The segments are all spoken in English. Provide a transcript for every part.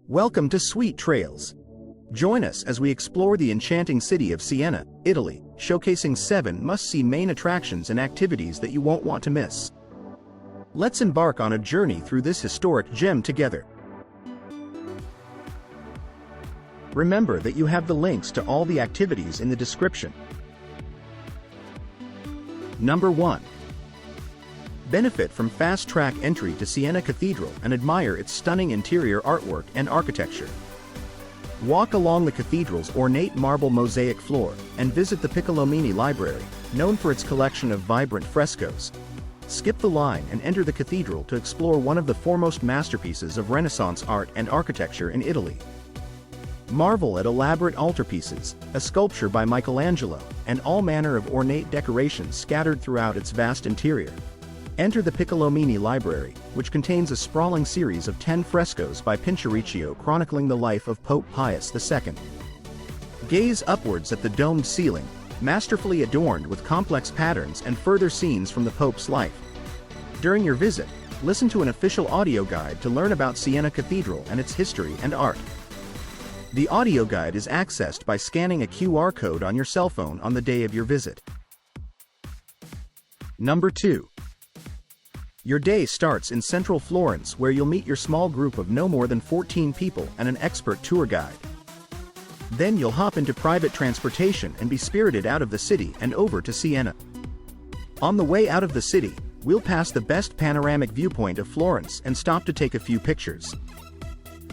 Welcome to SuiteTrails. Join us as we explore the enchanting city of Siena, Italy, showcasing 7 must-see main attractions and activities that you won't want to miss. Let's embark on a journey through this historic gem together. Remember that you have the links to all the activities in the description. Number 1. Benefit from fast-track entry to Siena Cathedral and admire its stunning interior artwork and architecture. Walk along the cathedral's ornate marble mosaic floor and visit the Piccolomini Library, known for its collection of vibrant frescoes. Skip the line and enter the cathedral to explore one of the foremost masterpieces of Renaissance art and architecture in Italy. Marvel at elaborate altarpieces, a sculpture by Michelangelo, and all manner of ornate decorations scattered throughout its vast interior. Enter the Piccolomini Library, which contains a sprawling series of 10 frescoes by Pinturicchio chronicling the life of Pope Pius II. Gaze upwards at the domed ceiling, masterfully adorned with complex patterns and further scenes from the Pope's life. During your visit, listen to an official audio guide to learn about Siena Cathedral and its history and art. The audio guide is accessed by scanning a QR code on your cell phone on the day of your visit. Number 2. Your day starts in central Florence, where you'll meet your small group of no more than 14 people and an expert tour guide. Then you'll hop into private transportation and be spirited out of the city and over to Siena. On the way out of the city, we'll pass the best panoramic viewpoint of Florence and stop to take a few pictures.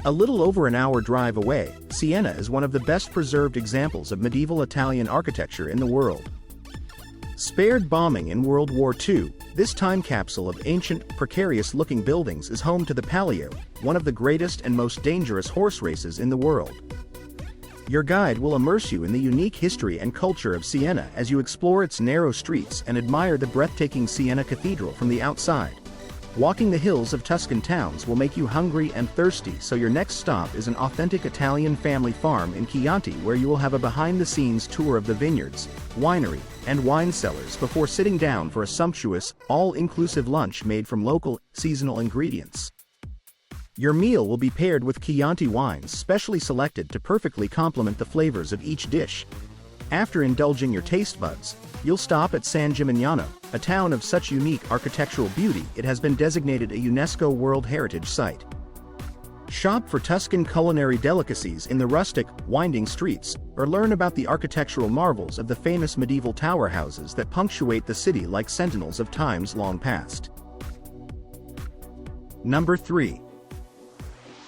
A little over an hour drive away, Siena is one of the best preserved examples of medieval Italian architecture in the world. Spared bombing in World War II, this time capsule of ancient, precarious-looking buildings is home to the Palio, one of the greatest and most dangerous horse races in the world. Your guide will immerse you in the unique history and culture of Siena as you explore its narrow streets and admire the breathtaking Siena Cathedral from the outside. Walking the hills of Tuscan towns will make you hungry and thirsty, so your next stop is an authentic Italian family farm in Chianti, where you will have a behind-the-scenes tour of the vineyards, winery, and wine cellars before sitting down for a sumptuous, all-inclusive lunch made from local, seasonal ingredients. Your meal will be paired with Chianti wines specially selected to perfectly complement the flavors of each dish. After indulging your taste buds, you'll stop at San Gimignano, a town of such unique architectural beauty it has been designated a UNESCO World Heritage Site. Shop for Tuscan culinary delicacies in the rustic, winding streets, or learn about the architectural marvels of the famous medieval tower houses that punctuate the city like sentinels of times long past. Number 3.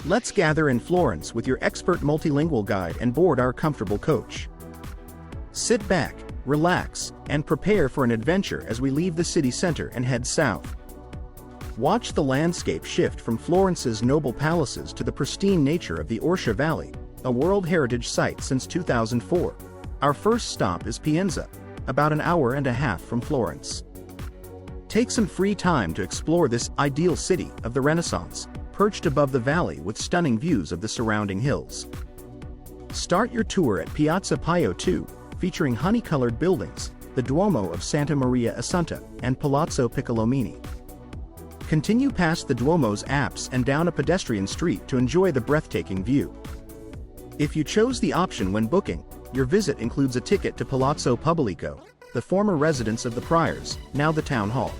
Let's gather in Florence with your expert multilingual guide and board our comfortable coach. Sit back, relax, and prepare for an adventure as we leave the city center and head south. Watch the landscape shift from Florence's noble palaces to the pristine nature of the Orcia Valley, a World Heritage Site since 2004. Our first stop is Pienza, about an hour and a half from Florence. Take some free time to explore this ideal city of the Renaissance, perched above the valley with stunning views of the surrounding hills. Start your tour at Piazza Palio 2, featuring honey-colored buildings, the Duomo of Santa Maria Assunta, and Palazzo Piccolomini. Continue past the Duomo's apse and down a pedestrian street to enjoy the breathtaking view. If you chose the option when booking, your visit includes a ticket to Palazzo Pubblico, the former residence of the priors, now the town hall.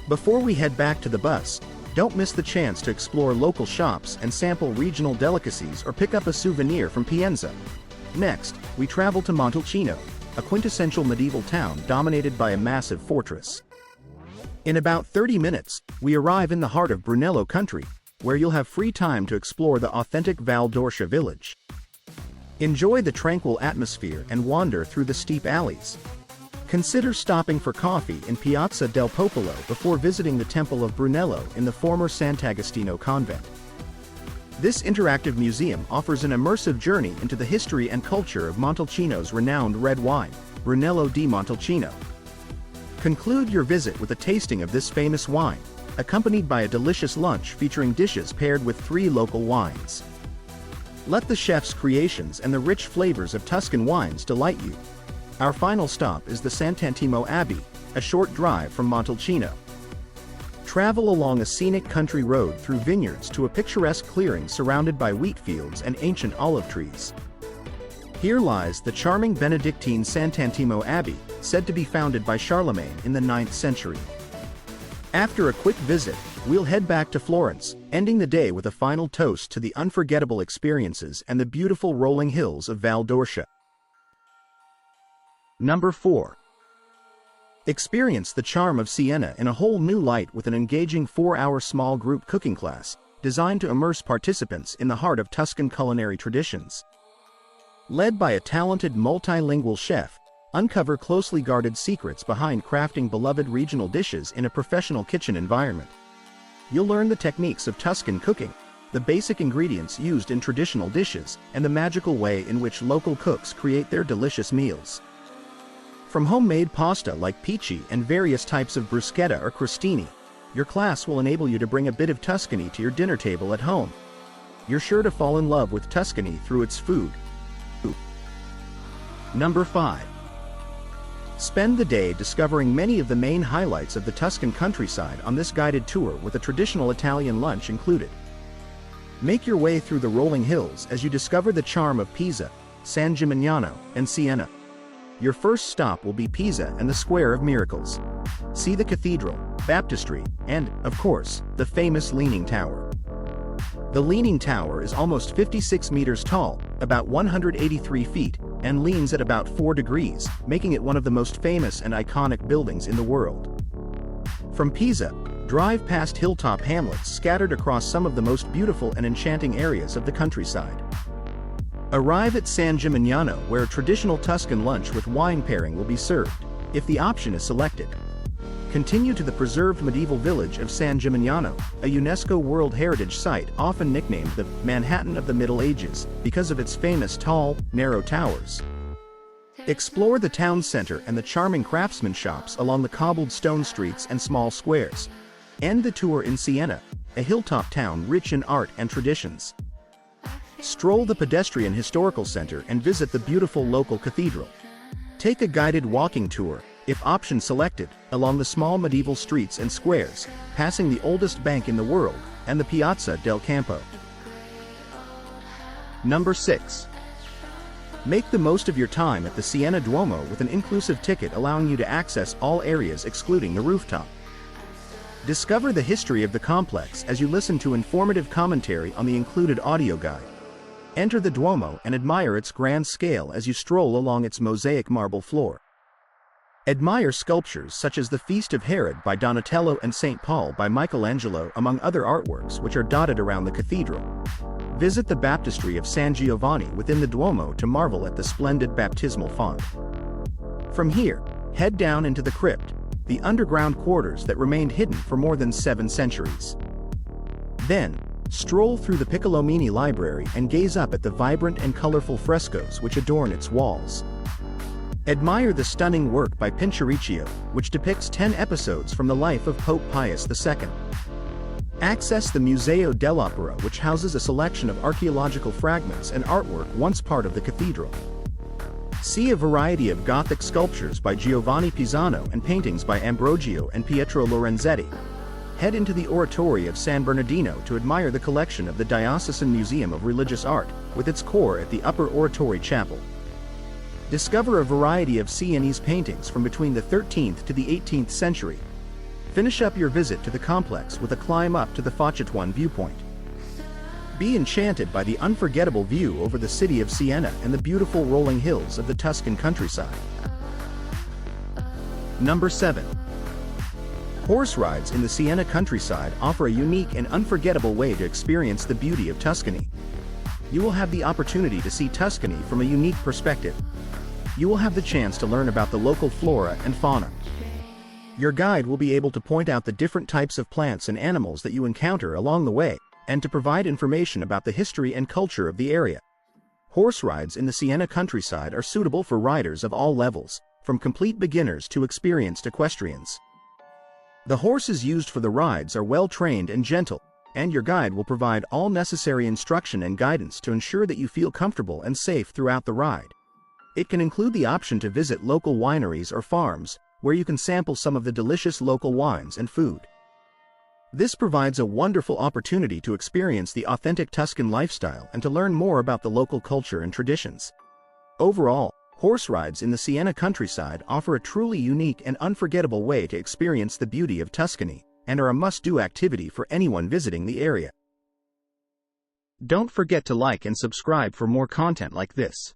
Before we head back to the bus, don't miss the chance to explore local shops and sample regional delicacies or pick up a souvenir from Pienza. Next, we travel to Montalcino, a quintessential medieval town dominated by a massive fortress. In about 30 minutes, we arrive in the heart of Brunello country, where you'll have free time to explore the authentic Val d'Orcia village. Enjoy the tranquil atmosphere and wander through the steep alleys. Consider stopping for coffee in Piazza del Popolo before visiting the Temple of Brunello in the former Sant'Agostino convent. This interactive museum offers an immersive journey into the history and culture of Montalcino's renowned red wine, Brunello di Montalcino. Conclude your visit with a tasting of this famous wine, accompanied by a delicious lunch featuring dishes paired with 3 local wines. Let the chef's creations and the rich flavors of Tuscan wines delight you. Our final stop is the Sant'Antimo Abbey, a short drive from Montalcino. Travel along a scenic country road through vineyards to a picturesque clearing surrounded by wheat fields and ancient olive trees. Here lies the charming Benedictine Sant'Antimo Abbey, said to be founded by Charlemagne in the 9th century. After a quick visit, we'll head back to Florence, ending the day with a final toast to the unforgettable experiences and the beautiful rolling hills of Val d'Orcia. Number 4. Experience the charm of Siena in a whole new light with an engaging 4-hour small group cooking class, designed to immerse participants in the heart of Tuscan culinary traditions. Led by a talented multilingual chef, uncover closely guarded secrets behind crafting beloved regional dishes in a professional kitchen environment. You'll learn the techniques of Tuscan cooking, the basic ingredients used in traditional dishes, and the magical way in which local cooks create their delicious meals. From homemade pasta like pici and various types of bruschetta or crostini, your class will enable you to bring a bit of Tuscany to your dinner table at home. You're sure to fall in love with Tuscany through its food. Number 5. Spend the day discovering many of the main highlights of the Tuscan countryside on this guided tour with a traditional Italian lunch included. Make your way through the rolling hills as you discover the charm of Pisa, San Gimignano, and Siena. Your first stop will be Pisa and the Square of Miracles. See the cathedral, baptistry, and, of course, the famous Leaning Tower. The Leaning Tower is almost 56 meters tall, about 183 feet, and leans at about 4 degrees, making it one of the most famous and iconic buildings in the world. From Pisa, drive past hilltop hamlets scattered across some of the most beautiful and enchanting areas of the countryside. Arrive at San Gimignano, where a traditional Tuscan lunch with wine pairing will be served, if the option is selected. Continue to the preserved medieval village of San Gimignano, a UNESCO World Heritage Site often nicknamed the Manhattan of the Middle Ages because of its famous tall, narrow towers. Explore the town center and the charming craftsman shops along the cobbled stone streets and small squares. End the tour in Siena, a hilltop town rich in art and traditions. Stroll the pedestrian historical center and visit the beautiful local cathedral. Take a guided walking tour, if option selected, along the small medieval streets and squares, passing the oldest bank in the world, and the Piazza del Campo. Number 6. Make the most of your time at the Siena Duomo with an inclusive ticket allowing you to access all areas excluding the rooftop. Discover the history of the complex as you listen to informative commentary on the included audio guide. Enter the Duomo and admire its grand scale as you stroll along its mosaic marble floor. Admire sculptures such as the Feast of Herod by Donatello and St. Paul by Michelangelo, among other artworks which are dotted around the cathedral. Visit the baptistry of San Giovanni within the Duomo to marvel at the splendid baptismal font. From here, head down into the crypt, the underground quarters that remained hidden for more than 7 centuries. Then, stroll through the Piccolomini Library and gaze up at the vibrant and colorful frescoes which adorn its walls. Admire the stunning work by Pinturicchio, which depicts 10 episodes from the life of Pope Pius II. Access the Museo dell'Opera, which houses a selection of archaeological fragments and artwork once part of the cathedral. See a variety of Gothic sculptures by Giovanni Pisano and paintings by Ambrogio and Pietro Lorenzetti. Head into the Oratory of San Bernardino to admire the collection of the Diocesan Museum of Religious Art, with its core at the Upper Oratory Chapel. Discover a variety of Sienese paintings from between the 13th to the 18th century. Finish up your visit to the complex with a climb up to the Focciatuan viewpoint. Be enchanted by the unforgettable view over the city of Siena and the beautiful rolling hills of the Tuscan countryside. Number 7. Horse rides in the Siena countryside offer a unique and unforgettable way to experience the beauty of Tuscany. You will have the opportunity to see Tuscany from a unique perspective. You will have the chance to learn about the local flora and fauna. Your guide will be able to point out the different types of plants and animals that you encounter along the way, and to provide information about the history and culture of the area. Horse rides in the Siena countryside are suitable for riders of all levels, from complete beginners to experienced equestrians. The horses used for the rides are well trained and gentle, and your guide will provide all necessary instruction and guidance to ensure that you feel comfortable and safe throughout the ride. It can include the option to visit local wineries or farms, where you can sample some of the delicious local wines and food. This provides a wonderful opportunity to experience the authentic Tuscan lifestyle and to learn more about the local culture and traditions. Overall, horse rides in the Siena countryside offer a truly unique and unforgettable way to experience the beauty of Tuscany, and are a must-do activity for anyone visiting the area. Don't forget to like and subscribe for more content like this.